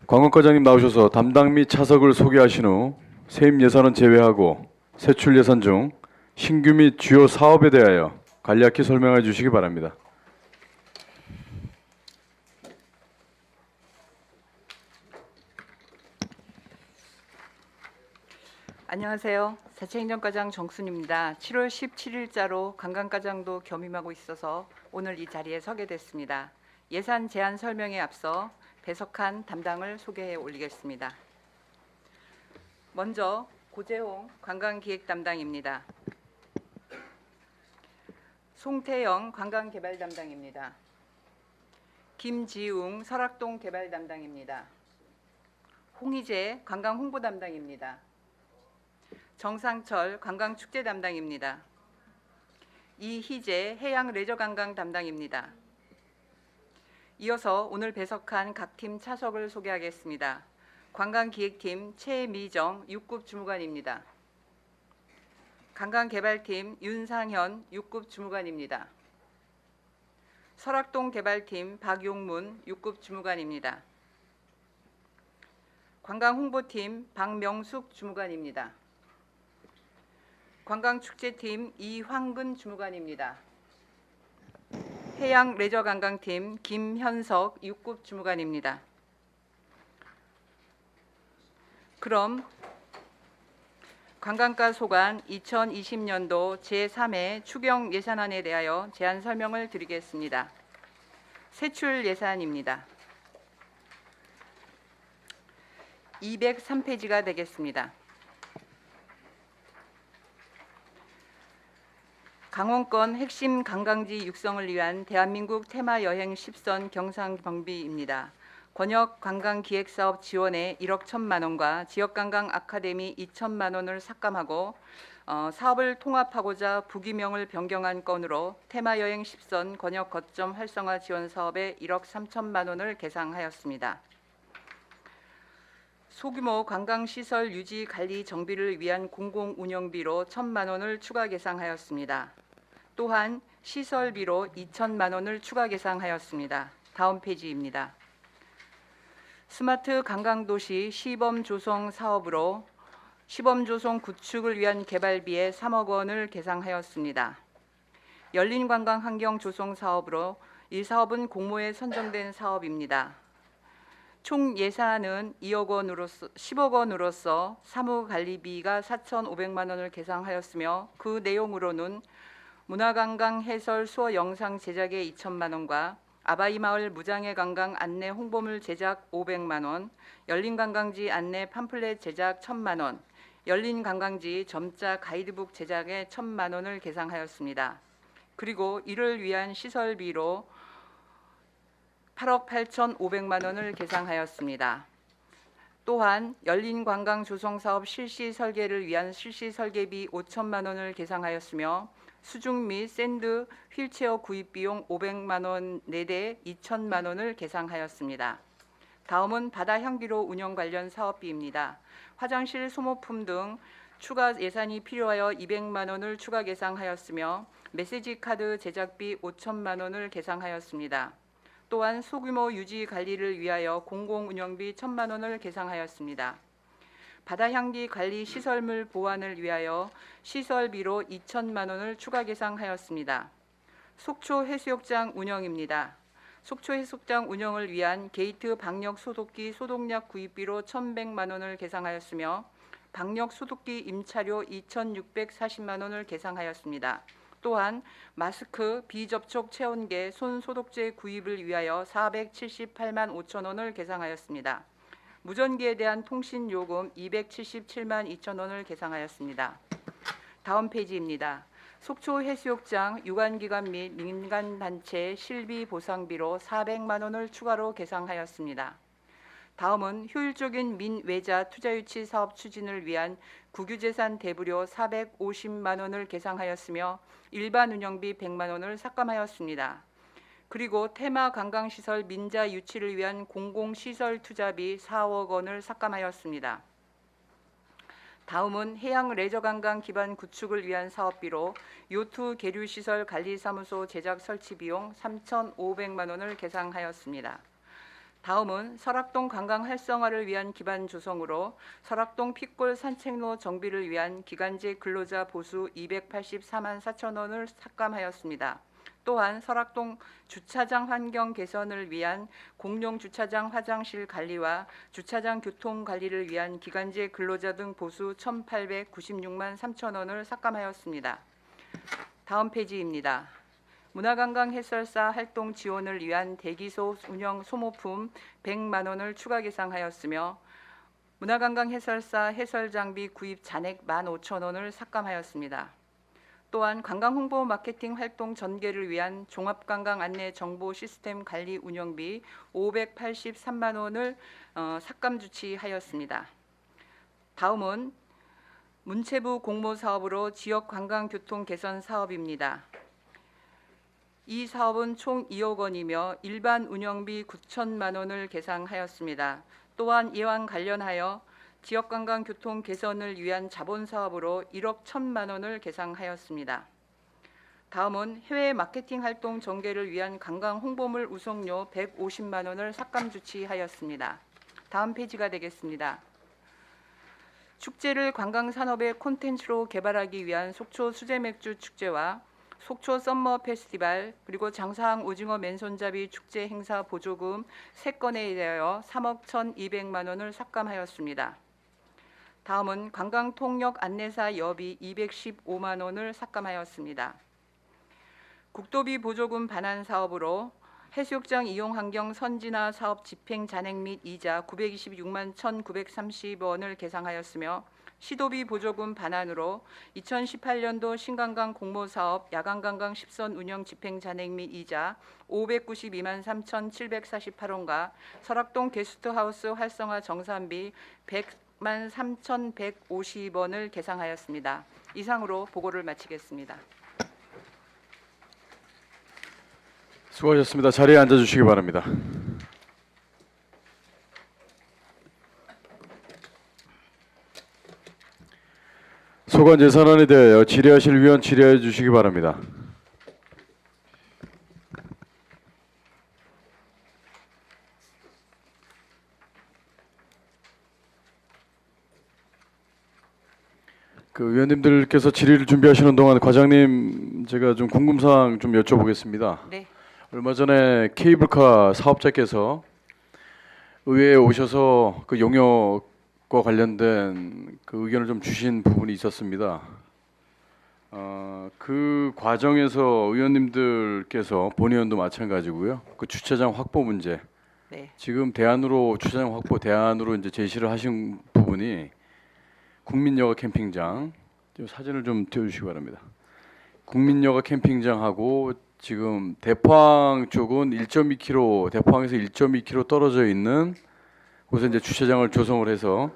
관광과장님 나오셔서 담당 및 차석을 소개하신 후 세입 예산은 제외하고 세출 예산 중 신규 및 주요 사업에 대하여 간략히 설명해 주시기 바랍니다. 안녕하세요. 자치행정과장 정순입니다. 7월 17일자로 관광과장도 겸임하고 있어서 오늘 이 자리에 서게 됐습니다. 예산 제안 설명에 앞서 배석한 담당을 소개해 올리겠습니다. 먼저 고재홍 관광기획 담당입니다. 송태영 관광개발 담당입니다. 김지웅 설악동 개발 담당입니다. 홍희재 관광홍보 담당입니다. 정상철 관광축제 담당입니다. 이희재 해양레저관광 담당입니다. 이어서 오늘 배석한 각 팀 차석을 소개하겠습니다. 관광기획팀 최미정 6급 주무관입니다. 관광개발팀 윤상현 6급 주무관입니다. 설악동 개발팀 박용문 6급 주무관입니다. 관광홍보팀 박명숙 주무관입니다. 관광축제팀 이황근 주무관입니다. 해양레저관광팀 김현석 6급 주무관입니다. 그럼 관광과 소관 2020년도 제3회 추경 예산안에 대하여 제안 설명을 드리겠습니다. 세출 예산입니다. 203페이지가 되겠습니다. 강원권 핵심 관광지 육성을 위한 대한민국 테마 여행 10선 경상 경비입니다. 권역 관광 기획사업 지원에 1억 1천만 원과 지역관광 아카데미 2천만 원을 삭감하고 사업을 통합하고자 부기명을 변경한 건으로 테마 여행 10선 권역 거점 활성화 지원 사업에 1억 3천만 원을 계상하였습니다. 소규모 관광시설 유지 관리 정비를 위한 공공운영비로 1천만 원을 추가 계상하였습니다. 또한 시설비로 2천만 원을 추가 계상하였습니다. 다음 페이지입니다. 스마트 관광도시 시범 조성 사업으로 시범 조성 구축을 위한 개발비에 3억 원을 계상하였습니다. 열린 관광 환경 조성 사업으로 이 사업은 공모에 선정된 사업입니다. 총 예산은 10억 원으로서 사무관리비가 4,500만 원을 계상하였으며 그 내용으로는 문화관광 해설 수어 영상 제작에 2천만 원과 아바이마을 무장애 관광 안내 홍보물 제작 500만 원, 열린 관광지 안내 팜플렛 제작 1,000만 원, 열린 관광지 점자 가이드북 제작에 1,000만 원을 계상하였습니다. 그리고 이를 위한 시설비로 8억 8,500만 원을 계상하였습니다. 또한 열린 관광 조성 사업 실시 설계를 위한 실시 설계비 5천만 원을 계상하였으며 수중 및 샌드 휠체어 구입 비용 500만 원 4대 2천만 원을 계상하였습니다. 다음은 바다 향기로 운영 관련 사업비입니다. 화장실 소모품 등 추가 예산이 필요하여 200만 원을 추가 계상하였으며 메시지 카드 제작비 5천만 원을 계상하였습니다. 또한 소규모 유지 관리를 위하여 공공운영비 1천만 원을 계상하였습니다. 바다향기 관리 시설물 보완을 위하여 시설비로 2천만 원을 추가 계상하였습니다. 속초 해수욕장 운영입니다. 속초 해수욕장 운영을 위한 게이트 방역 소독기 소독약 구입비로 1,100만 원을 계상하였으며 방역 소독기 임차료 2,640만 원을 계상하였습니다. 또한 마스크, 비접촉 체온계, 손 소독제 구입을 위하여 478만 5천 원을 계상하였습니다. 무전기에 대한 통신 요금 277만 2천 원을 계상하였습니다. 다음 페이지입니다. 속초 해수욕장 유관기관 및 민간단체 실비 보상비로 400만 원을 추가로 계상하였습니다. 다음은 효율적인 민외자 투자유치 사업 추진을 위한 국유재산 대부료 450만 원을 계상하였으며 일반 운영비 100만 원을 삭감하였습니다. 그리고 테마 관광시설 민자 유치를 위한 공공시설 투자비 4억 원을 삭감하였습니다. 다음은 해양 레저관광 기반 구축을 위한 사업비로 요트 계류시설 관리사무소 제작 설치 비용 3,500만 원을 계상하였습니다. 다음은 설악동 관광 활성화를 위한 기반 조성으로 설악동 핏골 산책로 정비를 위한 기간제 근로자 보수 284만 4천 원을 삭감하였습니다. 또한 설악동 주차장 환경 개선을 위한 공용 주차장 화장실 관리와 주차장 교통 관리를 위한 기간제 근로자 등 보수 1,896만 3천 원을 삭감하였습니다. 다음 페이지입니다. 문화관광 해설사 활동 지원을 위한 대기소 운영 소모품 100만 원을 추가 계상하였으며 문화관광 해설사 해설 장비 구입 잔액 15,000원을 삭감하였습니다. 또한 관광 홍보 마케팅 활동 전개를 위한 종합관광 안내 정보 시스템 관리 운영비 583만 원을 삭감 조치하였습니다. 다음은 문체부 공모 사업으로 지역 관광 교통 개선 사업입니다. 이 사업은 총 2억 원이며 일반 운영비 9천만 원을 계상하였습니다. 또한 이와 관련하여 지역관광 교통 개선을 위한 자본 사업으로 1억 1천만 원을 계상하였습니다. 다음은 해외 마케팅 활동 전개를 위한 관광 홍보물 우송료 150만 원을 삭감 조치하였습니다. 다음 페이지가 되겠습니다. 축제를 관광 산업의 콘텐츠로 개발하기 위한 속초 수제맥주 축제와 속초 썸머 페스티벌 그리고 장사항 오징어 맨손잡이 축제 행사 보조금 3건에 대하여 3억 1,200만 원을 삭감하였습니다. 다음은 관광통역 안내사 여비 215만 원을 삭감하였습니다. 국도비 보조금 반환 사업으로 해수욕장 이용 환경 선진화 사업 집행 잔액 및 이자 926만 1,930원을 계상하였으며 시도비 보조금 반환으로 2018년도 신관광 공모사업 야간관광 10선 운영 집행 잔액 및 이자 592만 3,748원과 설악동 게스트하우스 활성화 정산비 100만 3,150원을 계상하였습니다. 이상으로 보고를 마치겠습니다. 수고하셨습니다. 자리에 앉아주시기 바랍니다. 소관 예산안에 대하여 질의하실 위원 질의해 주시기 바랍니다. 그 위원님들께서 질의를 준비하시는 동안 과장님 제가 좀 궁금사항 좀 여쭤보겠습니다. 네. 얼마 전에 케이블카 사업자께서 의회에 오셔서 그 용역과 관련된 그 의견을 좀 주신 부분이 있었습니다. 그 과정에서 의원님들께서 본의원도 마찬가지고요. 그 주차장 확보 문제, 네. 지금 대안으로 주차장 확보 대안으로 이제 제시를 하신 부분이 국민여가 캠핑장, 사진을 좀 띄워주시기 바랍니다. 국민여가 캠핑장하고 지금 대포항 쪽은 1.2km, 대포항에서 1.2km 떨어져 있는 곳에 이제 주차장을 조성을 해서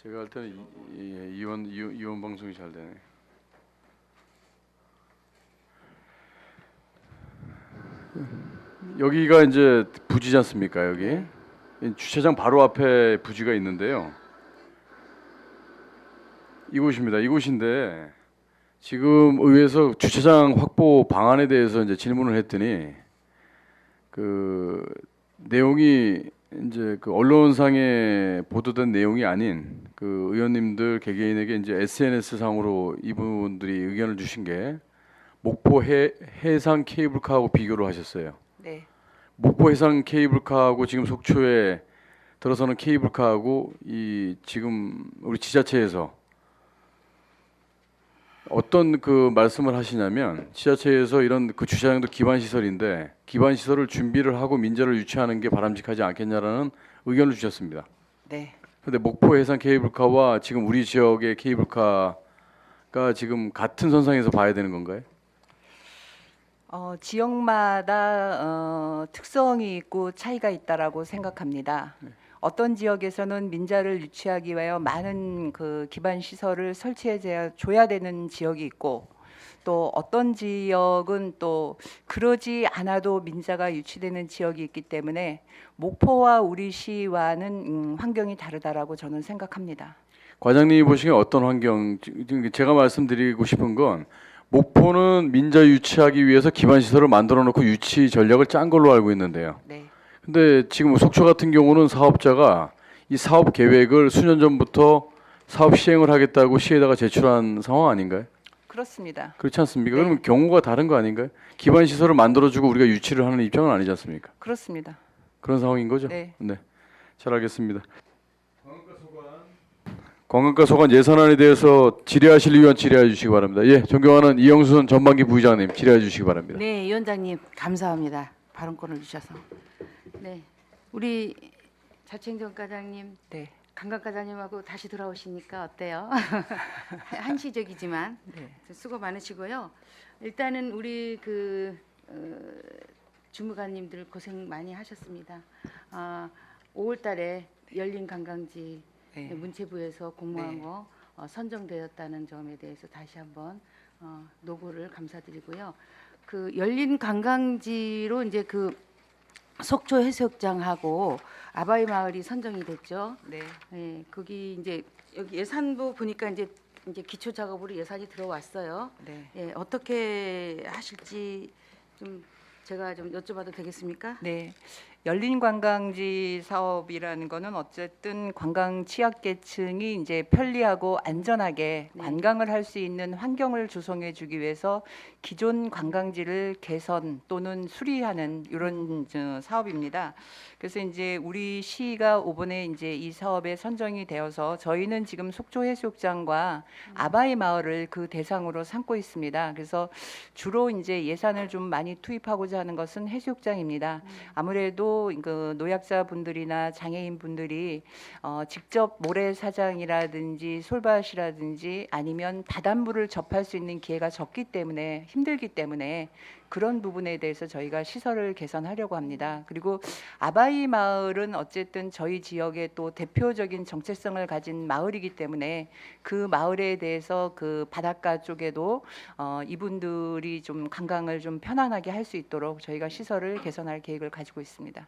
제가 할 때는 이원 방송이 잘 되네. 여기가 이제 부지지 않습니까? 여기 주차장 바로 앞에 부지가 있는데요. 이곳입니다. 이곳인데 지금 의회에서 주차장 확보 방안에 대해서 이제 질문을 했더니 그 내용이 이제 그 언론상에 보도된 내용이 아닌 그 의원님들 개개인에게 이제 SNS 상으로 이분들이 의견을 주신 게 목포 해상 케이블카하고 비교를 하셨어요. 네. 목포 해상 케이블카하고 지금 속초에 들어서는 케이블카하고 이 지금 우리 지자체에서 어떤 그 말씀을 하시냐면 지자체에서 이런 그 주차장도 기반 시설인데 기반 시설을 준비를 하고 민자를 유치하는 게 바람직하지 않겠냐라는 의견을 주셨습니다. 네. 그런데 목포 해상 케이블카와 지금 우리 지역의 케이블카가 지금 같은 선상에서 봐야 되는 건가요? 지역마다 특성이 있고 차이가 있다라고 생각합니다. 네. 어떤 지역에서는 민자를 유치하기 위하여 많은 그 기반 시설을 설치해 줘야 되는 지역이 있고 또 어떤 지역은 또 그러지 않아도 민자가 유치되는 지역이 있기 때문에 목포와 우리 시와는 환경이 다르다라고 저는 생각합니다. 과장님이 보시기에 어떤 환경? 지금 제가 말씀드리고 싶은 건 목포는 민자 유치하기 위해서 기반 시설을 만들어 놓고 유치 전략을 짠 걸로 알고 있는데요. 네. 근데 지금 속초 같은 경우는 사업자가 이 사업 계획을 수년 전부터 사업 시행을 하겠다고 시에다가 제출한 상황 아닌가요? 그렇습니다. 그렇지 않습니까? 네. 그러면 경우가 다른 거 아닌가요? 기반 시설을 만들어주고 우리가 유치를 하는 입장은 아니지 않습니까? 그렇습니다. 그런 상황인 거죠? 네. 네, 잘 알겠습니다. 관광가 소관 예산안에 대해서 질의하실 의원 질의해 주시기 바랍니다. 예, 존경하는 이영순 전반기 부의장님 질의해 주시기 바랍니다. 네, 위원장님 감사합니다. 발언권을 주셔서. 네, 우리 자청정 과장님, 네. 강강 과장님하고 다시 돌아오시니까 어때요? 한시적이지만 네. 수고 많으시고요. 일단은 우리 주무관님들 고생 많이 하셨습니다. 5월달에 열린 관광지 네. 문체부에서 공모한 네. 거 선정되었다는 점에 대해서 다시 한번 노고를 감사드리고요. 그 열린 관광지로 이제 그 속초 해수욕장하고 아바이 마을이 선정이 됐죠. 네. 예, 거기 이제 여기 예산부 보니까 이제 기초 작업으로 예산이 들어왔어요. 네. 예, 어떻게 하실지 좀 제가 좀 여쭤봐도 되겠습니까? 네. 열린 관광지 사업이라는 거는 어쨌든 관광 취약계층이 이제 편리하고 안전하게 네. 관광을 할 수 있는 환경을 조성해 주기 위해서 기존 관광지를 개선 또는 수리하는 이런 사업입니다. 그래서 이제 우리 시가 이번에 이제 이 사업에 선정이 되어서 저희는 지금 속초 해수욕장과 아바이 마을을 그 대상으로 삼고 있습니다. 그래서 주로 이제 예산을 좀 많이 투입하고자 하는 것은 해수욕장입니다. 아무래도 그 노약자분들이나 장애인분들이 직접 모래사장이라든지 솔밭이라든지 아니면 바닷물을 접할 수 있는 기회가 적기 때문에 힘들기 때문에 그런 부분에 대해서 저희가 시설을 개선하려고 합니다. 그리고 아바이 마을은 어쨌든 저희 지역의 또 대표적인 정체성을 가진 마을이기 때문에 그 마을에 대해서 그 바닷가 쪽에도 이분들이 좀 관광을 좀 편안하게 할 수 있도록 저희가 시설을 개선할 계획을 가지고 있습니다.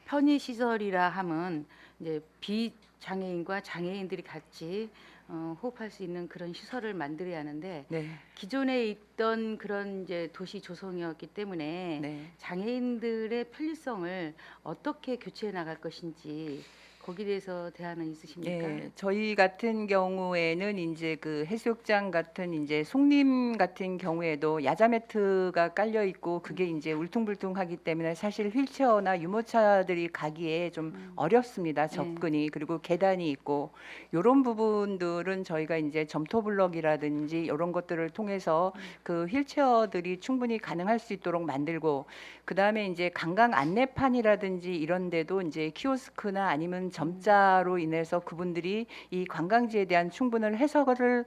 편의 시설이라 함은 이제 비장애인과 장애인들이 같이 호흡할 수 있는 그런 시설을 만들어야 하는데 네. 기존에 있던 그런 이제 도시 조성이었기 때문에 네. 장애인들의 편리성을 어떻게 교체해 나갈 것인지 거기에 대해서 대안은 있으십니까? 예, 저희 같은 경우에는 이제 그 해수욕장 같은 이제 송림 같은 경우에도 야자 매트가 깔려 있고 그게 이제 울퉁불퉁하기 때문에 사실 휠체어나 유모차들이 가기에 좀 어렵습니다. 접근이. 그리고 계단이 있고 이런 부분들은 저희가 이제 점토블럭이라든지 이런 것들을 통해서 그 휠체어들이 충분히 가능할 수 있도록 만들고 그다음에 이제 관광 안내판이라든지 이런 데도 이제 키오스크나 아니면 점자로 인해서 그분들이 이 관광지에 대한 충분한 해석을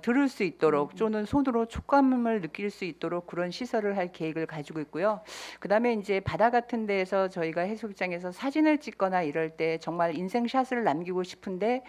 들을 수 있도록 또는 손으로 촉감을 느낄 수 있도록 그런 시설을 할 계획을 가지고 있고요. 그다음에 이제 바다 같은 데에서 저희가 해수욕장에서 사진을 찍거나 이럴 때 정말 인생샷을 남기고 싶은데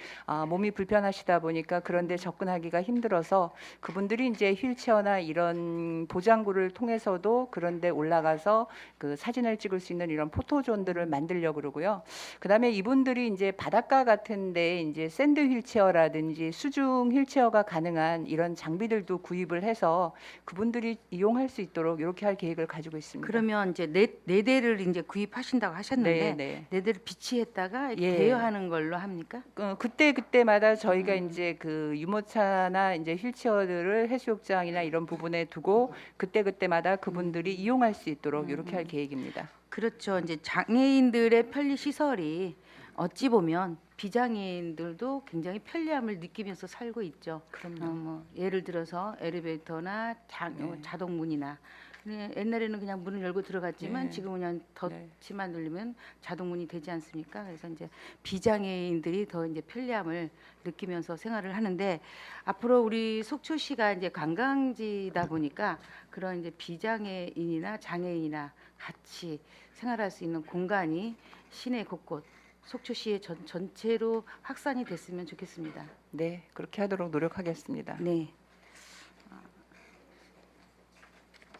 몸이 불편하시다 보니까 그런 데 접근하기가 힘들어서 그분들이 이제 휠체어나 이런 보장구를 통해서도 그런 데 올라가서 그 사진을 찍을 수 있는 이런 포토존들을 만들려고 그러고요. 그다음에 이분들이 이제 바닷가 같은데 이제 샌드 휠체어라든지 수중 휠체어가 가능한 이런 장비들도 구입을 해서 그분들이 이용할 수 있도록 이렇게 할 계획을 가지고 있습니다. 그러면 이제 네 대를 이제 구입하신다고 하셨는데 네. 네 대를 비치했다가 예. 대여하는 걸로 합니까? 그때 그때마다 저희가 이제 그 유모차나 이제 휠체어들을 해수욕장이나 이런 부분에 두고 그때 그때마다 그분들이 이용할 수 있도록 이렇게 할 계획입니다. 그렇죠. 이제 장애인들의 편리 시설이 어찌 보면 비장애인들도 굉장히 편리함을 느끼면서 살고 있죠. 그럼요. 뭐 예를 들어서 엘리베이터나 네. 자동문이나 옛날에는 그냥 문을 열고 들어갔지만 네. 지금은 그냥 네. 덧치만 누르면 자동문이 되지 않습니까? 그래서 이제 비장애인들이 더 이제 편리함을 느끼면서 생활을 하는데 앞으로 우리 속초시가 이제 관광지다 보니까 그런 이제 비장애인이나 장애인이나 같이 생활할 수 있는 공간이 시내 곳곳 속초시의 전체로 확산이 됐으면 좋겠습니다. 네, 그렇게 하도록 노력하겠습니다. 네.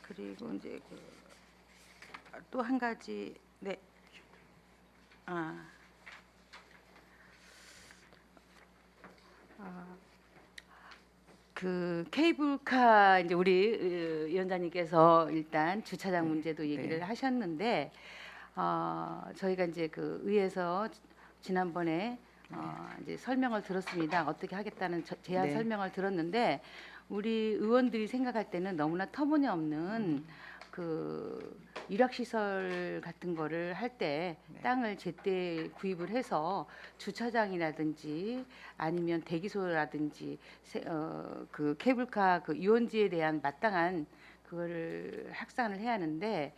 그리고 이제 또 한 가지 네. 그 케이블카 이제 우리 위원장님께서 일단 주차장 문제도 얘기를 하셨는데 저희가 이제 그 의회에서 지난번에 이제 설명을 들었습니다. 어떻게 하겠다는 제안 네. 설명을 들었는데 우리 의원들이 생각할 때는 너무나 터무니없는 그 일학시설 같은 거를 할 때 땅을 제때 구입을 해서 주차장이라든지 아니면 대기소라든지 그 케이블카 그 유원지에 대한 마땅한 그거를 확산을 해야 하는데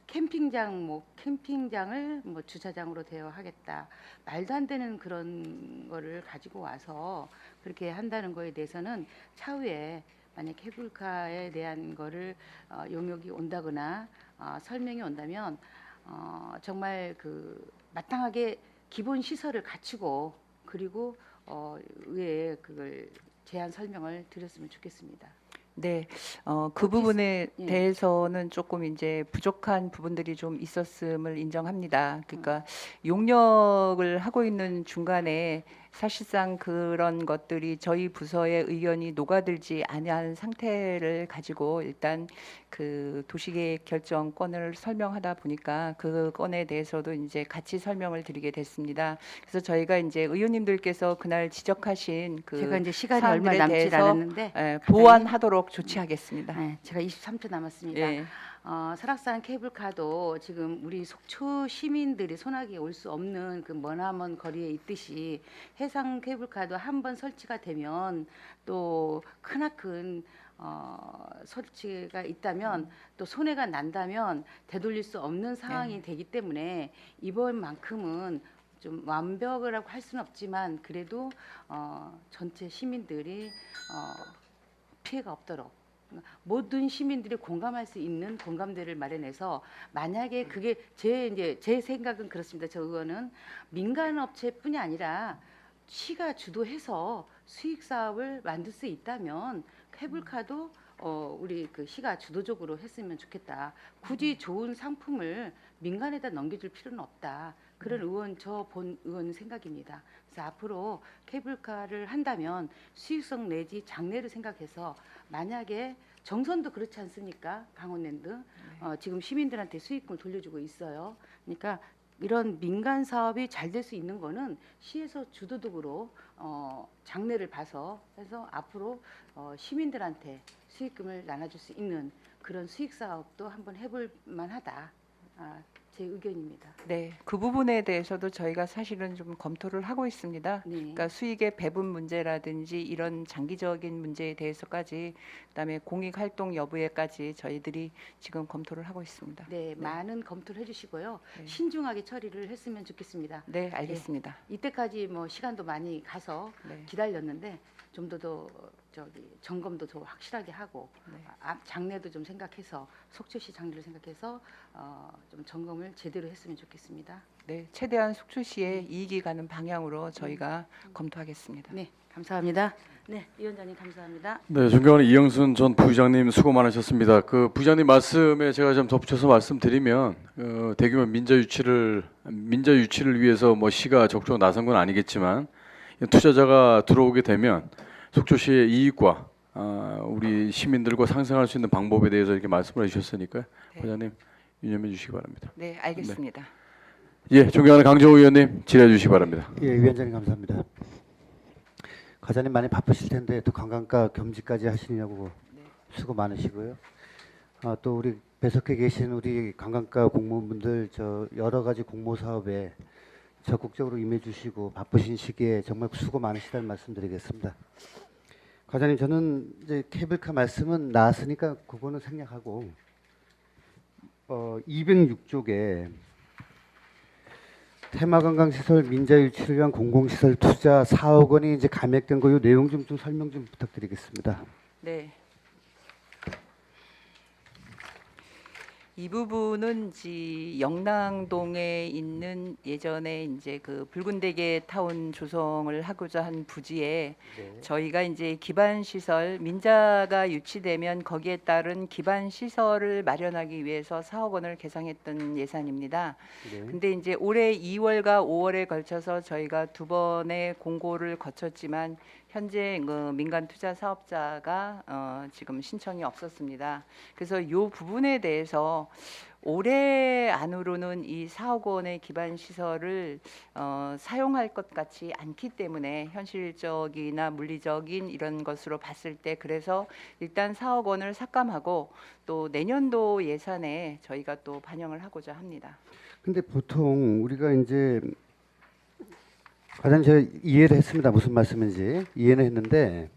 캠핑장을 뭐 주차장으로 대여하겠다 말도 안 되는 그런 거를 가지고 와서 그렇게 한다는 거에 대해서는 차후에 만약 케이블카에 대한 거를 용역이 온다거나 설명이 온다면 정말 그 마땅하게 기본 시설을 갖추고 그리고 의회에 그걸 제안 설명을 드렸으면 좋겠습니다. 네, 그 부분에 예. 대해서는 조금 이제 부족한 부분들이 좀 있었음을 인정합니다. 그러니까 용역을 하고 있는 중간에 사실상 그런 것들이 저희 부서의 의견이 녹아들지 않은 상태를 가지고 일단 그 도시계획 결정권을 설명하다 보니까 그 건에 대해서도 이제 같이 설명을 드리게 됐습니다. 그래서 저희가 이제 의원님들께서 그날 지적하신 그 제가 이제 시간이 얼마 사안들에 남지 대해서 않았는데 보완하도록 조치하겠습니다. 네, 제가 23초 남았습니다. 예. 설악산 케이블카도 지금 우리 속초 시민들이 소나기에 올 수 없는 그 머나먼 거리에 있듯이 해상 케이블카도 한번 설치가 되면 또 크나큰 설치가 있다면 또 손해가 난다면 되돌릴 수 없는 상황이 되기 때문에 이번만큼은 좀 완벽이라고 할 수는 없지만 그래도 전체 시민들이 피해가 없도록 모든 시민들이 공감할 수 있는 공감대를 마련해서 만약에 그게 제 생각은 그렇습니다. 저 의원은 민간 업체뿐이 아니라 시가 주도해서 수익 사업을 만들 수 있다면 케이블카도 우리 그 시가 주도적으로 했으면 좋겠다. 굳이 좋은 상품을 민간에다 넘겨줄 필요는 없다. 그런 저 본 의원 생각입니다. 그래서 앞으로 케이블카를 한다면 수익성 내지 장래를 생각해서 만약에 정선도 그렇지 않습니까? 강원랜드 지금 시민들한테 수익금을 돌려주고 있어요. 그러니까 이런 민간 사업이 잘 될 수 있는 거는 시에서 주도적으로 장래를 봐서 해서 앞으로 시민들한테 수익금을 나눠줄 수 있는 그런 수익 사업도 한번 해볼 만하다. 제 의견입니다. 네, 그 부분에 대해서도 저희가 사실은 좀 검토를 하고 있습니다. 네. 그러니까 수익의 배분 문제라든지 이런 장기적인 문제에 대해서까지, 그다음에 공익 활동 여부에까지 저희들이 지금 검토를 하고 있습니다. 네, 많은 검토를 해주시고요. 네. 신중하게 처리를 했으면 좋겠습니다. 네, 알겠습니다. 이때까지 뭐 시간도 많이 가서 네. 기다렸는데 좀 더 점검도 더 확실하게 하고 네. 장래도 좀 생각해서 속초시 장래를 생각해서 좀 점검을 제대로 했으면 좋겠습니다. 네, 최대한 속초시에 이익이 가는 방향으로 저희가 검토하겠습니다. 네, 감사합니다. 네, 위원장님 감사합니다. 네, 존경하는 이영순 전 부의장님 수고 많으셨습니다. 그 부의장님 말씀에 제가 좀 덧붙여서 말씀드리면 대규모 민자 유치를 위해서 뭐 시가 적극적으로 나선 건 아니겠지만 투자자가 들어오게 되면 속초시의 이익과 우리 시민들과 상생할 수 있는 방법에 대해서 이렇게 말씀을 해주셨으니까 네. 부의장님 유념해 주시기 바랍니다. 네, 알겠습니다. 예, 존경하는 강정호 의원님 질의해 주시기 바랍니다. 예, 위원장님 감사합니다. 과장님 많이 바쁘실 텐데 또 관광가 겸직까지 하시느냐고 수고 많으시고요. 또 우리 배석해 계신 우리 관광가 공무원분들 저 여러 가지 공모 사업에 적극적으로 임해 주시고 바쁘신 시기에 정말 수고 많으시다는 말씀드리겠습니다. 과장님 저는 이제 케이블카 말씀은 나왔으니까 그거는 생략하고 206쪽에 테마관광시설 민자 유치를 위한 공공시설 투자 4억 원이 이제 감액된 거 이 내용 좀 설명 좀 부탁드리겠습니다. 네. 이 부분은 영랑동에 있는 예전에 이제 그 붉은 대게 타운 조성을 하고자 한 부지에 저희가 이제 기반 시설 민자가 유치되면 거기에 따른 기반 시설을 마련하기 위해서 4억 원을 계상했던 예산입니다. 근데 이제 올해 2월과 5월에 걸쳐서 저희가 두 번의 공고를 거쳤지만 현재 그 민간 투자 사업자가 지금 신청이 없었습니다. 그래서 이 부분에 대해서 올해 안으로는 이 4억 원의 기반 시설을 사용할 것 같지 않기 때문에 현실적이나 물리적인 이런 것으로 봤을 때 그래서 일단 4억 원을 삭감하고 또 내년도 예산에 저희가 또 반영을 하고자 합니다. 근데 보통 우리가 이제 과장님 제가 이해를 했습니다. 무슨 말씀인지 이해는 했는데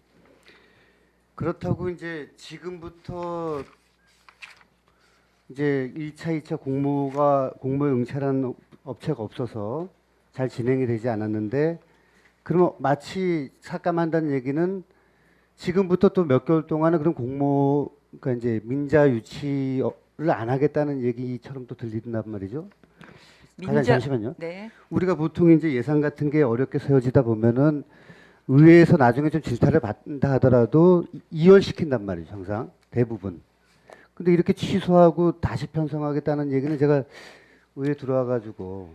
그렇다고 이제 지금부터 이제 1차, 2차 공모에 응찰한 업체가 없어서 잘 진행이 되지 않았는데 그러면 마치 삭감한다는 얘기는 지금부터 또 몇 개월 동안은 그런 그러니까 이제 민자 유치를 안 하겠다는 얘기처럼 또 들린단 말이죠. 과장님 잠시만요. 네. 우리가 보통 이제 예산 같은 게 어렵게 세워지다 보면은 의회에서 나중에 좀 질타를 받는다 하더라도 이월시킨단 말이죠. 항상 대부분. 근데 이렇게 취소하고 다시 편성하겠다는 얘기는 제가 의회에 들어와 가지고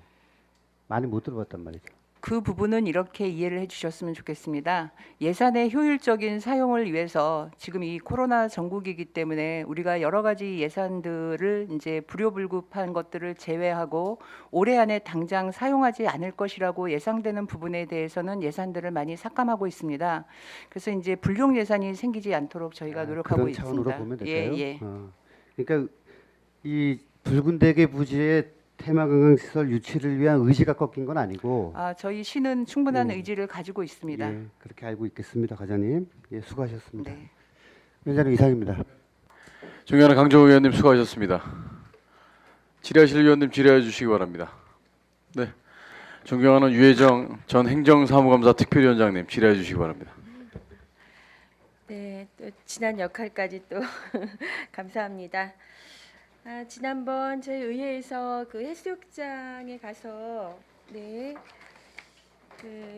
많이 못 들어봤단 말이죠. 그 부분은 이렇게 이해를 해주셨으면 좋겠습니다. 예산의 효율적인 사용을 위해서 지금 이 코로나 전국이기 때문에 우리가 여러 가지 예산들을 이제 불효불급한 것들을 제외하고 올해 안에 당장 사용하지 않을 것이라고 예상되는 부분에 대해서는 예산들을 많이 삭감하고 있습니다. 그래서 이제 불용 예산이 생기지 않도록 저희가 노력하고 그런 차원으로 있습니다. 보면 될까요? 예. 그러니까 이 붉은 대게 부지의 테마관광시설 유치를 위한 의지가 꺾인 건 아니고 저희 시는 충분한 예. 의지를 가지고 있습니다. 예, 그렇게 알고 있겠습니다, 과장님. 예, 수고하셨습니다. 네. 위원장님 이상입니다. 존경하는 강정호 의원님 수고하셨습니다. 질의하실 위원님 질의해 주시기 바랍니다. 네, 존경하는 유혜정 전 행정사무감사 특별위원장님 질의해 주시기 바랍니다. 네, 또 지난 역할까지 또 감사합니다. 지난번 저희 의회에서 그 해수욕장에 가서 그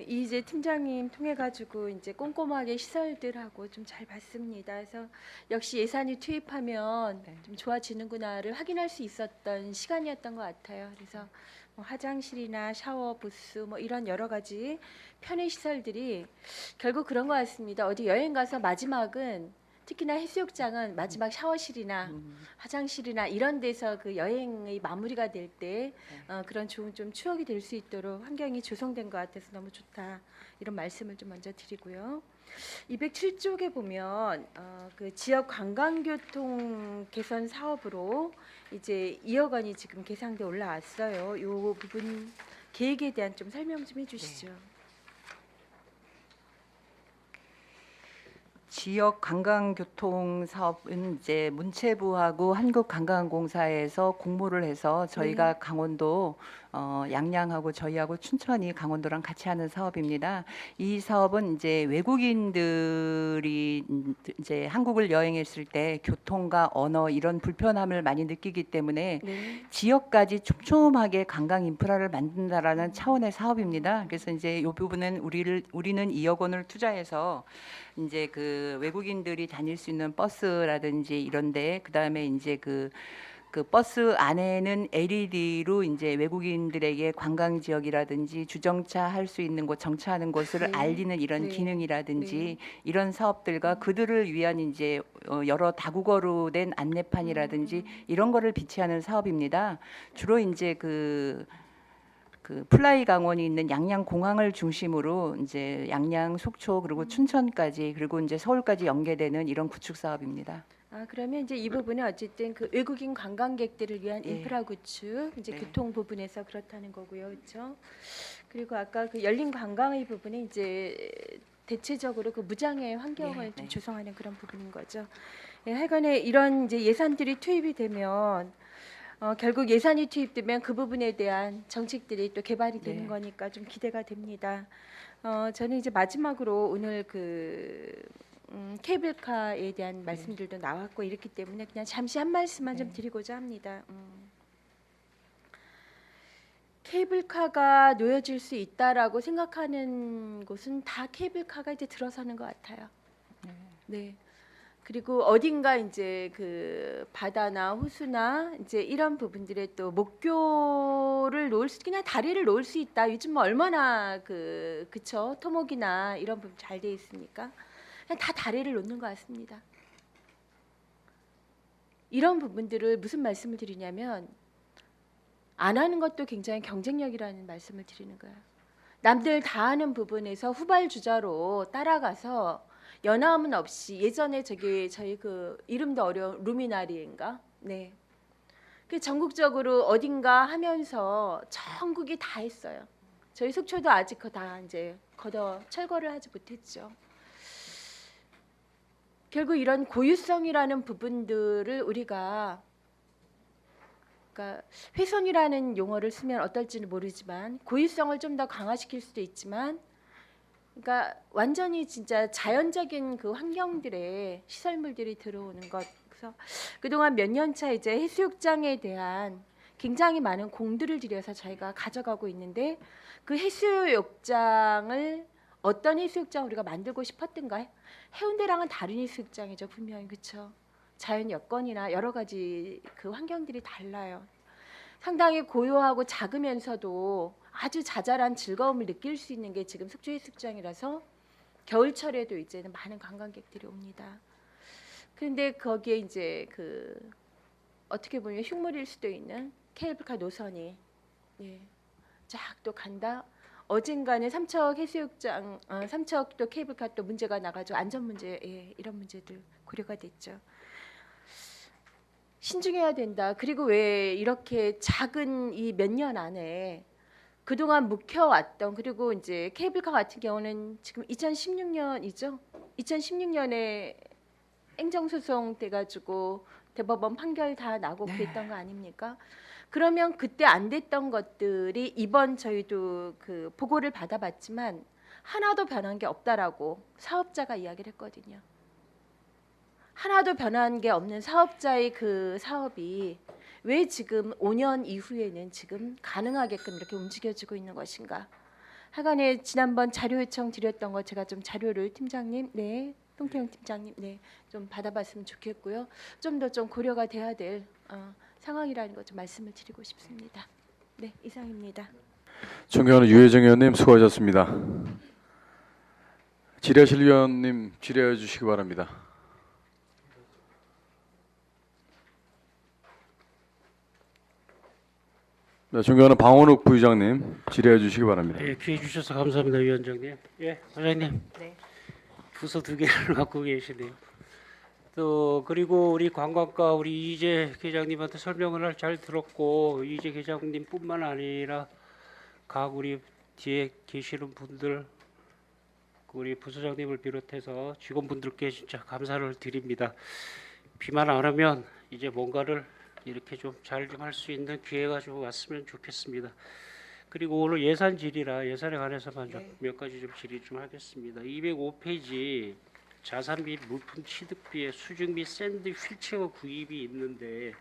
이재 팀장님 통해 가지고 이제 꼼꼼하게 시설들하고 좀 잘 봤습니다. 그래서 역시 예산이 투입하면 좀 좋아지는구나를 확인할 수 있었던 시간이었던 것 같아요. 그래서 뭐 화장실이나 샤워 부스 뭐 이런 여러 가지 편의 시설들이 결국 그런 것 같습니다. 어디 여행 가서 마지막은 특히나 해수욕장은 마지막 샤워실이나 화장실이나 이런 데서 그 여행의 마무리가 될 때 그런 좋은 좀 추억이 될 수 있도록 환경이 조성된 것 같아서 너무 좋다 이런 말씀을 좀 먼저 드리고요. 207쪽에 보면 그 지역 관광교통 개선 사업으로 이제 2억 원이 지금 계상돼 올라왔어요. 이 부분 계획에 대한 좀 설명 좀 해주시죠. 지역 관광교통 사업은 이제 문체부하고 한국관광공사에서 공모를 해서 저희가 강원도 양양하고 저희하고 춘천이 강원도랑 같이 하는 사업입니다. 이 사업은 이제 외국인들이 이제 한국을 여행했을 때 교통과 언어 이런 불편함을 많이 느끼기 때문에 지역까지 촘촘하게 관광 인프라를 만든다라는 차원의 사업입니다. 그래서 이제 이 부분은 우리는 2억 원을 투자해서 이제 그 외국인들이 다닐 수 있는 버스라든지 이런데 그다음에 이제 그 버스 안에는 LED로 이제 외국인들에게 관광 지역이라든지 주정차 할 수 있는 곳 정차하는 곳을 알리는 이런 기능이라든지 이런 사업들과 그들을 위한 이제 여러 다국어로 된 안내판이라든지 이런 거를 비치하는 사업입니다. 주로 이제 그 플라이 강원이 있는 양양 공항을 중심으로 이제 양양, 속초 그리고 춘천까지 그리고 이제 서울까지 연계되는 이런 구축 사업입니다. 그러면 이제 이 부분은 어쨌든 그 외국인 관광객들을 위한 인프라 구축, 이제 교통 부분에서 그렇다는 거고요, 그렇죠? 그리고 아까 그 열린 관광의 부분이 이제 대체적으로 그 무장애 환경을 좀 조성하는 그런 부분인 거죠. 하여간에 이런 이제 예산들이 투입이 되면 결국 예산이 투입되면 그 부분에 대한 정책들이 또 개발이 되는 거니까 좀 기대가 됩니다. 저는 이제 마지막으로 오늘 케이블카에 대한 말씀들도 나왔고 이렇기 때문에 그냥 잠시 한 말씀만 좀 드리고자 합니다. 케이블카가 놓여질 수 있다라고 생각하는 곳은 다 케이블카가 이제 들어서는 것 같아요. 네. 그리고 어딘가 이제 그 바다나 호수나 이제 이런 부분들에 또 목교를 놓을 수, 그냥 다리를 놓을 수 있다. 요즘 뭐 얼마나 그쵸, 토목이나 이런 부분 잘 돼 있으니까 그냥 다 다리를 놓는 것 같습니다. 이런 부분들을 무슨 말씀을 드리냐면 안 하는 것도 굉장히 경쟁력이라는 말씀을 드리는 거예요. 남들 다 하는 부분에서 후발주자로 따라가서 연함은 없이, 예전에 저희 그 이름도 어려운 루미나리인가? 네. 그 전국적으로 어딘가 하면서 전국이 다 했어요. 저희 속초도 아직 다 이제 철거를 하지 못했죠. 결국 이런 고유성이라는 부분들을 우리가, 그러니까 훼손이라는 용어를 쓰면 어떨지는 모르지만 고유성을 좀 더 강화시킬 수도 있지만, 그러니까 완전히 진짜 자연적인 그 환경들에 시설물들이 들어오는 것. 그래서 그동안 몇 년 차 이제 해수욕장에 대한 굉장히 많은 공들을 들여서 저희가 가져가고 있는데, 그 해수욕장을 어떤 해수욕장 우리가 만들고 싶었던가요? 해운대랑은 다른 해수욕장이죠, 분명히. 그렇죠? 자연 여건이나 여러 가지 그 환경들이 달라요. 상당히 고요하고 작으면서도 아주 자잘한 즐거움을 느낄 수 있는 게 지금 속초 해수욕장이라서 겨울철에도 이제는 많은 관광객들이 옵니다. 그런데 거기에 이제 그 어떻게 보면 흉물일 수도 있는 케이블카 노선이 쫙 또 간다. 어젠가는 삼척 해수욕장, 삼척 또 케이블카 또 문제가 나가지고 안전 문제, 이런 문제들 고려가 됐죠. 신중해야 된다. 그리고 왜 이렇게 작은 이 몇 년 안에 그동안 묵혀왔던, 그리고 이제 케이블카 같은 경우는 지금 2016년이죠. 2016년에 행정소송 돼가지고 대법원 판결 다 나고 그랬던 거 아닙니까? 그러면 그때 안 됐던 것들이 이번 저희도 그 보고를 받아봤지만 하나도 변한 게 없다라고 사업자가 이야기를 했거든요. 하나도 변한 게 없는 사업자의 그 사업이 왜 지금 5년 이후에는 지금 가능하게끔 이렇게 움직여지고 있는 것인가? 하간에 지난번 자료 요청 드렸던 거 제가 좀 자료를 팀장님, 송태영 팀장님, 좀 받아봤으면 좋겠고요. 좀 더 좀 고려가 돼야 될 상황이라는 것 좀 말씀을 드리고 싶습니다. 네, 이상입니다. 존경하는 유혜정 의원님 수고하셨습니다. 질의하실 위원님 질의해 주시기 바랍니다. 네, 존경하는 방원욱 부의장님 질의해 주시기 바랍니다. 예, 기회 주셔서 감사합니다, 위원장님. 예, 과장님. 네. 부서 2개를 갖고 계시네요. 또 그리고 우리 관광과 우리 이재 계장님한테 설명을 잘 들었고, 이재 계장님뿐만 아니라 각 우리 뒤에 계시는 분들, 우리 부서장님을 비롯해서 직원분들께 진짜 감사를 드립니다. 비만 안 오면 이제 뭔가를 이렇게 좀 잘 좀 할 수 있는 기회가 좀 왔으면 좋겠습니다. 그리고 오늘 예산 질의라 예산에 관해서만 좀 몇 가지 좀 질의 좀 하겠습니다. 205페이지 자산 및 물품 취득비에 수증 및 샌드 휠체어 구입이 있는데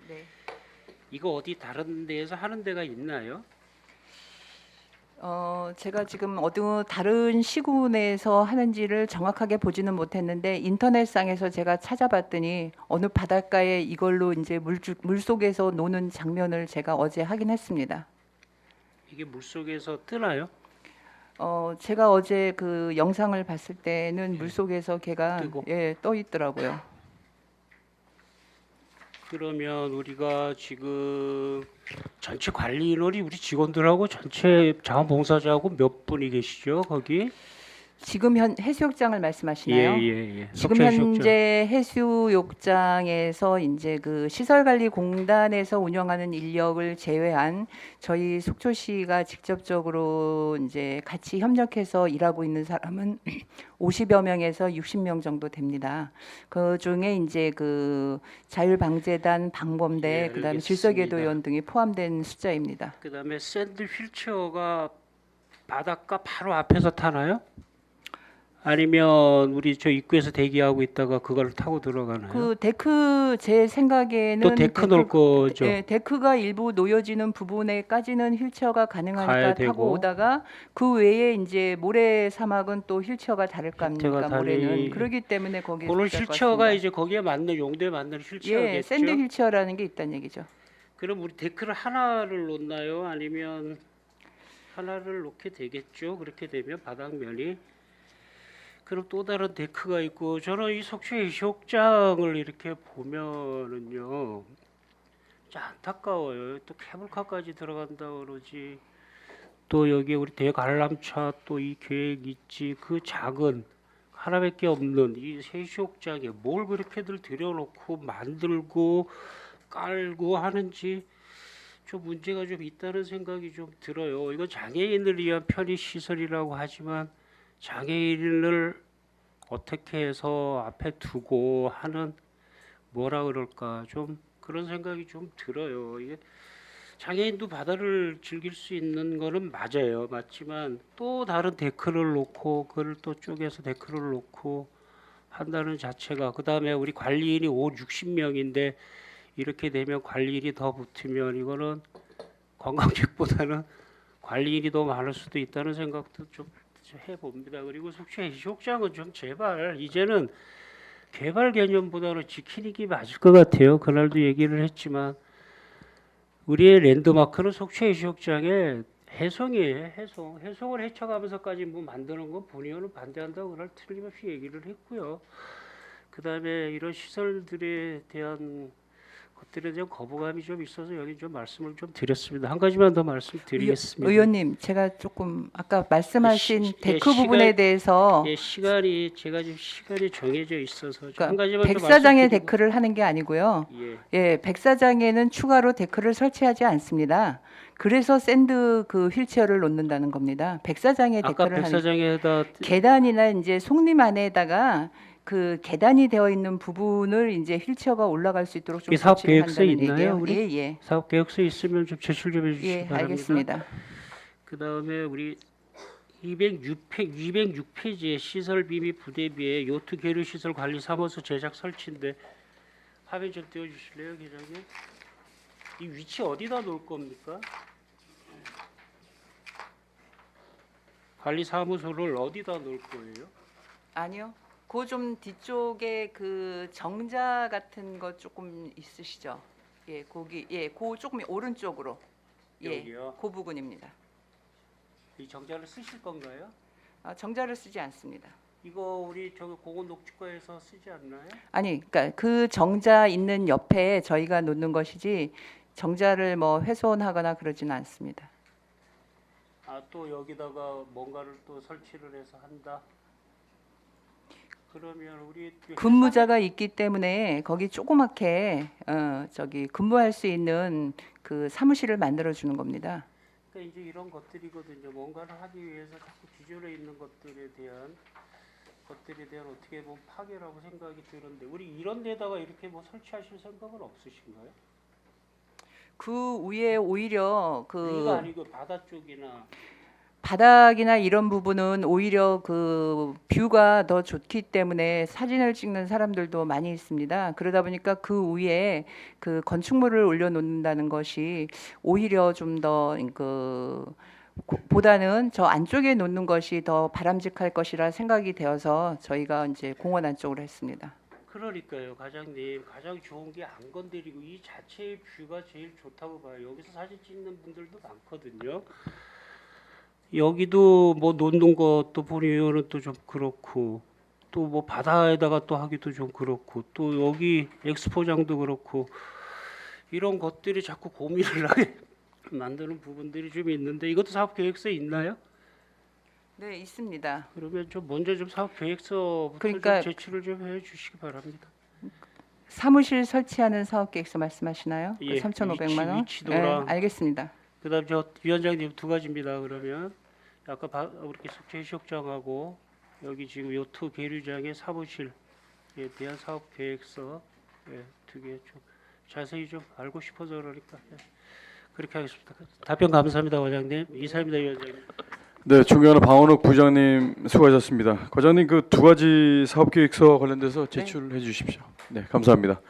이거 어디 다른 데에서 하는 데가 있나요? 제가 지금 어느 다른 시군에서 하는지를 정확하게 보지는 못했는데 인터넷상에서 제가 찾아봤더니 어느 바닷가에 이걸로 이제 물 속에서 노는 장면을 제가 어제 확인했습니다. 이게 물 속에서 뜨나요? 제가 어제 그 영상을 봤을 때는 물 속에서 걔가 뜨고. 떠 있더라고요. 그러면 우리가 지금 전체 관리 인원이 우리 직원들하고 전체 자원봉사자하고 몇 분이 계시죠 거기? 지금 해수욕장을 말씀하시나요? 예. 지금 속초 해수욕장. 현재 해수욕장에서 이제 그 시설관리공단에서 운영하는 인력을 제외한 저희 속초시가 직접적으로 이제 같이 협력해서 일하고 있는 사람은 50여 명에서 60명 정도 됩니다. 그 중에 이제 그 자율방재단, 방범대, 예, 그다음에 알겠습니다. 질서계도원 등이 포함된 숫자입니다. 그다음에 샌드 휠체어가 바닷가 바로 앞에서 타나요? 아니면 우리 저 입구에서 대기하고 있다가 그걸 타고 들어가나요? 그 데크 제 생각에는 또 데크 놓을 거죠. 예, 데크가 일부 놓여지는 부분에까지는 휠체어가 가능하니까 가야 타고 되고. 오다가 그 외에 이제 모래 사막은 또 휠체어가 다를 거 아닙니까? 휠체어가 모래는 다르니. 그러기 때문에 거기에 그런 속할 것 휠체어가 같습니다. 이제 거기에 맞는 용도에 맞는 휠체어겠죠. 예, 샌드 휠체어라는 게 있다는 얘기죠. 그럼 우리 데크를 하나를 놓나요? 아니면 하나를 놓게 되겠죠. 그렇게 되면 바닥면이. 그럼 또 다른 데크가 있고 저는 이 속초 해수욕장을 이렇게 보면은요, 진짜 안타까워요. 또 케이블카까지 들어간다 그러지. 또 여기 우리 대관람차 또 이 계획 있지. 그 작은 하나밖에 없는 이 해수욕장에 뭘 그렇게들 들여놓고 만들고 깔고 하는지 좀 문제가 좀 있다는 생각이 좀 들어요. 이건 장애인을 위한 편의 시설이라고 하지만 장애인을 어떻게 해서 앞에 두고 하는 뭐라 그럴까 좀 그런 생각이 좀 들어요. 이게 장애인도 바다를 즐길 수 있는 거는 맞아요. 맞지만 또 다른 데크를 놓고 그걸 또 쪼개서 데크를 놓고 한다는 자체가 그다음에 우리 관리인이 60명인데 이렇게 되면 관리인이 더 붙으면 이거는 관광객보다는 관리인이 더 많을 수도 있다는 생각도 좀 해봅니다. 그리고 속초 해수욕장은 좀 제발 이제는 개발 개념보다는 지키는 게 맞을 것 같아요. 그날도 얘기를 했지만 우리의 랜드마크는 속초 해수욕장의 해송이에요. 해송을 헤쳐가면서까지 뭐 만드는 건 본의원은 반대한다고 그날 틀림없이 얘기를 했고요. 그다음에 이런 시설들에 대한 것들에 대한 거부감이 좀 있어서 여기 좀 말씀을 좀 드렸습니다. 한 가지만 더 말씀드리겠습니다. 의원님, 제가 조금 아까 말씀하신 시- 데크 예, 부분에 시간- 대해서 예, 시간이 제가 지금 시간이 정해져 있어서 좀 그러니까 한 가지만 더 백사장에 말씀드리고 데크를 하는 게 아니고요. 예. 예, 백사장에는 추가로 데크를 설치하지 않습니다. 그래서 샌드 그 휠체어를 놓는다는 겁니다. 백사장에 아까 데크를 하는 백사장에다 계단이나 이제 송림 안에다가 그 계단이 되어 있는 부분을 이제 휠체어가 올라갈 수 있도록 좀 이 사업 조치를 계획서에 한다는 있나요, 얘기예요. 우리? 예, 예. 사업 계획서 있으면 좀 제출 좀 해주시기 예, 바랍니다. 알겠습니다. 그다음에 우리 206페이지에 시설비 및 부대비에 요트 계류 시설 관리 사무소 제작 설치인데 화면 좀 띄워주실래요, 기자님? 이 위치 어디다 놓을 겁니까? 관리 사무소를 어디다 놓을 거예요? 아니요. 그 좀 뒤쪽에 그 정자 같은 거 조금 있으시죠? 예, 거기 그 조금 오른쪽으로. 예, 여기요? 그 부분입니다. 이 정자를 쓰실 건가요? 아, 정자를 쓰지 않습니다. 이거 우리 저기 공원녹지과에서 쓰지 않나요? 아니, 그러니까 그 정자 있는 옆에 저희가 놓는 것이지 정자를 뭐 훼손하거나 그러지는 않습니다. 아, 또 여기다가 뭔가를 또 설치를 해서 한다. 그러면 우리 근무자가 있기 때문에 거기 조그맣게 저기 근무할 수 있는 그 사무실을 만들어 주는 겁니다. 그러니까 이제 이런 것들이거든요. 뭔가를 하기 위해서 자꾸 기존에 있는 것들에 대한 어떻게 보면 파괴라고 생각이 드는데 우리 이런 데다가 이렇게 뭐 설치하실 생각은 없으신가요? 그 위에 오히려 그 이거 아니고 바다 쪽이나 바닥이나 이런 부분은 오히려 그 뷰가 더 좋기 때문에 사진을 찍는 사람들도 많이 있습니다. 그러다 보니까 그 위에 그 건축물을 올려놓는다는 것이 오히려 좀 더 그 보다는 저 안쪽에 놓는 것이 더 바람직할 것이라 생각이 되어서 저희가 이제 공원 안쪽으로 했습니다. 그러니까요, 과장님 가장 좋은 게 안 건드리고 이 자체의 뷰가 제일 좋다고 봐요. 여기서 사진 찍는 분들도 많거든요. 여기도 뭐 놓는 것도 보니는 또 좀 그렇고 또 뭐 바다에다가 또 하기도 좀 그렇고 또 여기 엑스포장도 그렇고 이런 것들이 자꾸 고민을 하게 만드는 부분들이 좀 있는데 이것도 사업 계획서에 있나요? 네, 있습니다. 그러면 좀 먼저 좀 사업 계획서부터 그러니까 좀 제출을 좀 해주시기 바랍니다. 사무실 설치하는 사업 계획서 말씀하시나요? 예, 3,500만 원. 위치도랑 알겠습니다. 그다음 저 위원장님 두 가지입니다. 그러면 아까 우리 속초 해수욕장하고 여기 지금 요트 계류장의 사무실에 대한 사업 계획서 두 개 좀 자세히 좀 알고 싶어서 그러니까 그렇게 하겠습니다. 답변 감사합니다, 과장님. 이사입니다, 위원장님. 네, 존경하는 방원욱 부장님 수고하셨습니다. 과장님 그 두 가지 사업계획서 관련돼서 제출해 주십시오. 네, 감사합니다.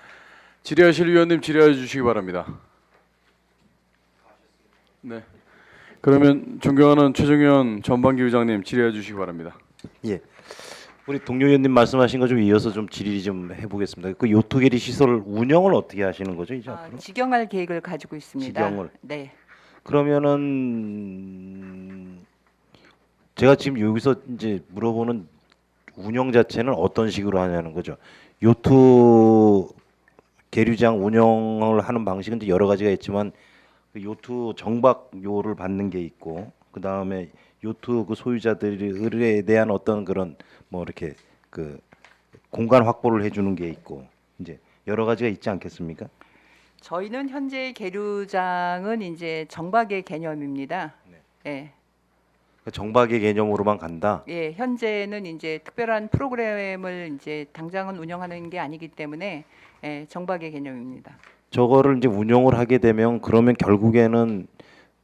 질의하실 위원님 질의해 주시기 바랍니다. 네. 그러면 존경하는 최정현 전반기 의장님 질의해 주시기 바랍니다. 예. 우리 동료 의원님 말씀하신 거 좀 이어서 좀 질의 좀 해보겠습니다. 그 요토계리 시설 운영을 어떻게 하시는 거죠 이제 앞으로? 직영할 계획을 가지고 있습니다. 직영을. 네. 그러면은 제가 지금 여기서 이제 물어보는 운영 자체는 어떤 식으로 하냐는 거죠. 요트 계류장 운영을 하는 방식은 이제 여러 가지가 있지만 그 요트 정박료를 받는 게 있고 그 다음에 요트 그 소유자들에 대한 어떤 그런 뭐 이렇게 그 공간 확보를 해주는 게 있고 이제 여러 가지가 있지 않겠습니까? 저희는 현재 계류장은 이제 정박의 개념입니다. 예. 그 정박의 개념으로만 간다. 예, 현재는 이제 특별한 프로그램을 이제 당장은 운영하는 게 아니기 때문에 정박의 개념입니다. 저거를 이제 운영을 하게 되면 그러면 결국에는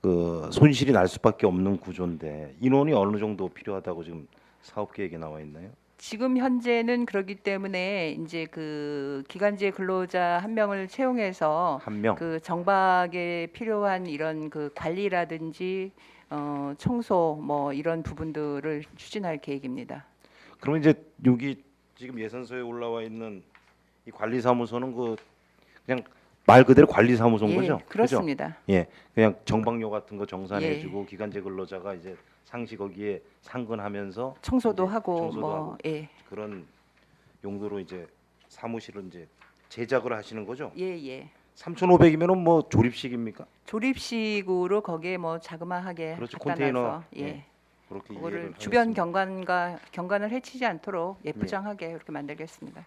그 손실이 날 수밖에 없는 구조인데 인원이 어느 정도 필요하다고 지금 사업 계획에 나와 있나요? 지금 현재는 그렇기 때문에 이제 그 기간제 근로자 한 명을 채용해서 한 명. 그 정박에 필요한 이런 그 관리라든지 청소 뭐 이런 부분들을 추진할 계획입니다. 그러면 이제 여기 지금 예산서에 올라와 있는 이 관리사무소는 그 그냥 말 그대로 관리사무소인 거죠? 그죠? 그렇습니다. 예, 그냥 정박료 같은 거 정산해주고 기간제 근로자가 이제 상시 거기에 상근하면서 청소도 이제 하고 청소도 뭐 하고 그런 용도로 이제 사무실을 이제 제작을 하시는 거죠? 예. 3,500이면은 뭐 조립식입니까? 조립식으로 거기에 뭐 자그마하게 그렇죠. 갖다 컨테이너. 놔서 예. 그렇게 그거를 이해를 주변 하겠습니다. 경관을 해치지 않도록 예쁘장하게 그렇게 만들겠습니다.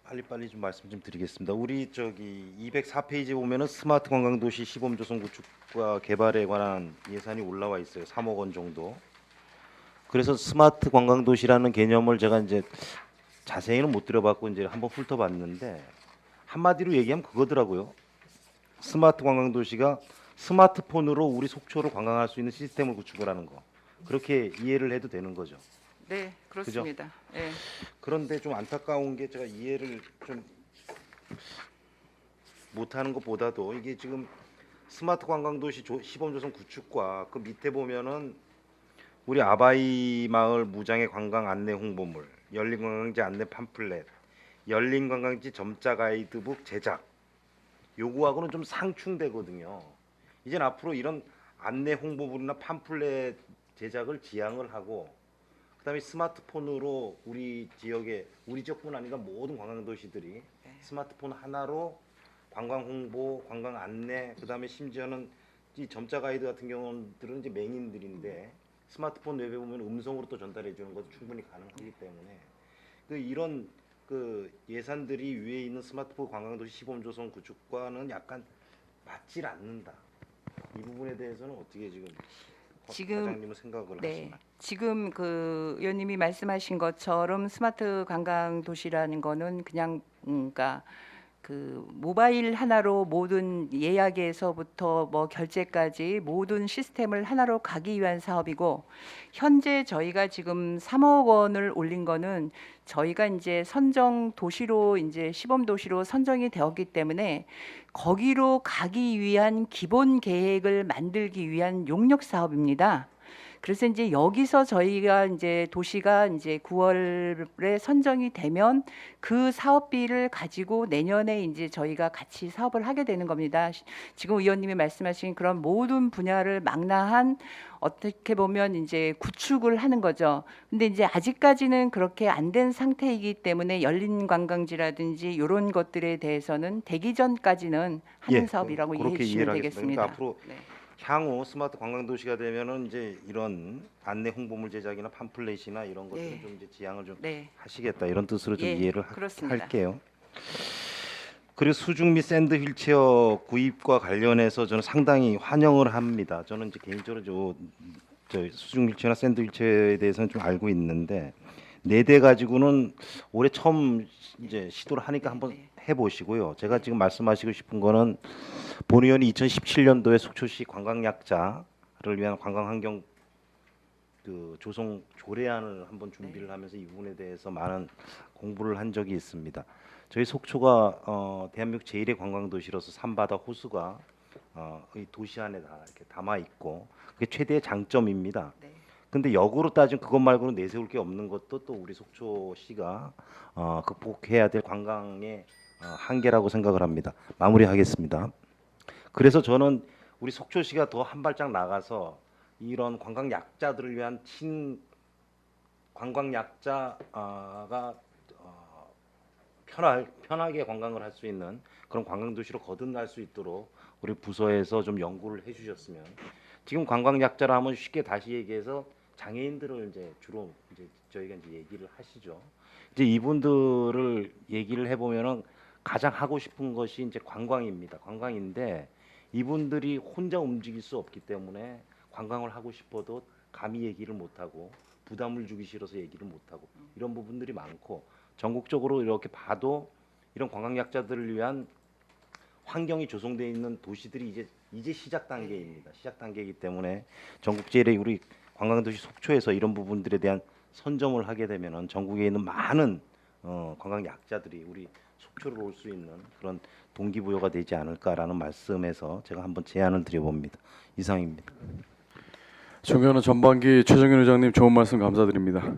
빨리빨리 좀 말씀 좀 드리겠습니다. 우리 저기 204페이지 보면은 스마트 관광도시 시범조성 구축과 개발에 관한 예산이 올라와 있어요. 3억 원 정도. 그래서 스마트 관광도시라는 개념을 제가 이제 자세히는 못 들어봤고 이제 한번 훑어봤는데 한마디로 얘기하면 그거더라고요. 스마트 관광도시가 스마트폰으로 우리 속초를 관광할 수 있는 시스템을 구축을 하는 거. 그렇게 이해를 해도 되는 거죠. 네, 그렇습니다. 예. 그런데 좀 안타까운 게 제가 이해를 좀 못하는 것보다도 이게 지금 스마트 관광도시 시범조성 구축과 그 밑에 보면은 우리 아바이 마을 무장의 관광 안내 홍보물, 열린 관광지 안내 팜플렛, 열린 관광지 점자 가이드북 제작 요구하고는 좀 상충되거든요. 이젠 앞으로 이런 안내 홍보물이나 팜플렛 제작을 지향을 하고 그다음에 스마트폰으로 우리 지역에 우리 지역뿐 아니라 모든 관광도시들이 스마트폰 하나로 관광 홍보, 관광 안내, 그다음에 심지어는 이 점자 가이드 같은 경우들은 이제 맹인들인데 스마트폰 웹에 보면 음성으로 또 전달해 주는 것도 충분히 가능하기 때문에 그 이런 그 예산들이 위에 있는 스마트폰 관광도시 시범조성 구축과는 약간 맞질 않는다. 이 부분에 대해서는 어떻게 지금 과장님은 생각을 하시나요? 지금 그 의원님이 말씀하신 것처럼 스마트 관광 도시라는 거는 그냥 그러니까 그 모바일 하나로 모든 예약에서부터 뭐 결제까지 모든 시스템을 하나로 가기 위한 사업이고 현재 저희가 지금 3억 원을 올린 거는 저희가 이제 선정 도시로 이제 시범 도시로 선정이 되었기 때문에 거기로 가기 위한 기본 계획을 만들기 위한 용역 사업입니다. 그래서 이제 여기서 저희가 이제 도시가 이제 9월에 선정이 되면 그 사업비를 가지고 내년에 이제 저희가 같이 사업을 하게 되는 겁니다. 지금 의원님이 말씀하신 그런 모든 분야를 망라한 어떻게 보면 이제 구축을 하는 거죠. 근데 이제 아직까지는 그렇게 안 된 상태이기 때문에 열린 관광지라든지 이런 것들에 대해서는 되기 전까지는 하는 사업이라고 이해해 그렇게 주시면 이해를 되겠습니다. 하겠습니다. 그러니까 앞으로 향후 스마트 관광도시가 되면은 이제 이런 안내 홍보물 제작이나 팜플렛이나 이런 것들을 좀 이제 지향을 좀 하시겠다 이런 뜻으로 좀 이해를 그렇습니다. 할게요. 그리고 수중 및 샌드 휠체어 구입과 관련해서 저는 상당히 환영을 합니다. 저는 이제 개인적으로 저 수중 휠체어나 샌드 휠체어에 대해서는 좀 알고 있는데 4대 가지고는 올해 처음 이제 시도를 하니까 한번 해보시고요. 제가 지금 말씀하시고 싶은 거는 본 의원이 2017년도에 속초시 관광약자를 위한 관광환경 그 조성 조례안을 한번 준비를 하면서 이 부분에 대해서 많은 공부를 한 적이 있습니다. 저희 속초가 대한민국 제1의 관광 도시로서 산바다 호수가 이 도시 안에 다 이렇게 담아 있고 그게 최대의 장점입니다. 네. 근데 역으로 따지면 그것 말고는 내세울 게 없는 것도 또 우리 속초시가 극복해야 될 관광의 한계라고 생각을 합니다. 마무리하겠습니다. 그래서 저는 우리 속초시가 더 한 발짝 나가서 이런 관광 약자들을 위한 관광 약자가 편하게 관광을 할 수 있는 그런 관광 도시로 거듭날 수 있도록 우리 부서에서 좀 연구를 해주셨으면. 지금 관광 약자라 하면 쉽게 다시 얘기해서 장애인들을 이제 주로 이제 저희가 이제 얘기를 하시죠. 이제 이분들을 얘기를 해보면은 가장 하고 싶은 것이 이제 관광입니다. 관광인데 이분들이 혼자 움직일 수 없기 때문에 관광을 하고 싶어도 감히 얘기를 못하고 부담을 주기 싫어서 얘기를 못하고 이런 부분들이 많고 전국적으로 이렇게 봐도 이런 관광약자들을 위한 환경이 조성되어 있는 도시들이 이제 시작 단계입니다. 시작 단계이기 때문에 전국 제1의 우리 관광도시 속초에서 이런 부분들에 대한 선점을 하게 되면은 전국에 있는 많은 관광약자들이 우리 속초로 올 수 있는 그런 동기부여가 되지 않을까라는 말씀에서 제가 한번 제안을 드려봅니다. 이상입니다. 존경하는 전반기 최정현 의장님 좋은 말씀 감사드립니다.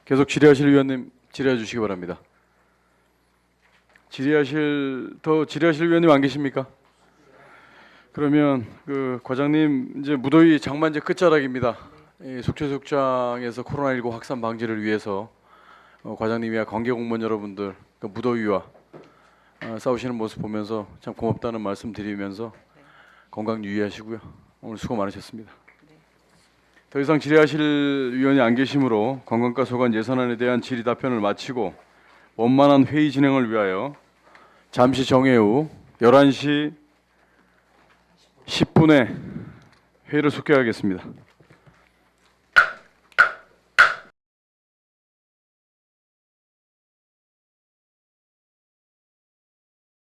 계속 질의하실 위원님 질의해 주시기 바랍니다. 질의하실 위원님 안 계십니까? 그러면 그 과장님 이제 무더위 장마 이제 끝자락입니다. 이 속초해수욕장에서 코로나19 확산 방지를 위해서 과장님이야 관계 공무원 여러분들 그 무더위와 싸우시는 모습 보면서 참 고맙다는 말씀 드리면서 건강 유의하시고요. 오늘 수고 많으셨습니다. 더 이상 질의하실 위원이 안 계시므로 관광과 소관 예산안에 대한 질의 답변을 마치고 원만한 회의 진행을 위하여 잠시 정회 후 11시 10분에 회의를 속개하겠습니다.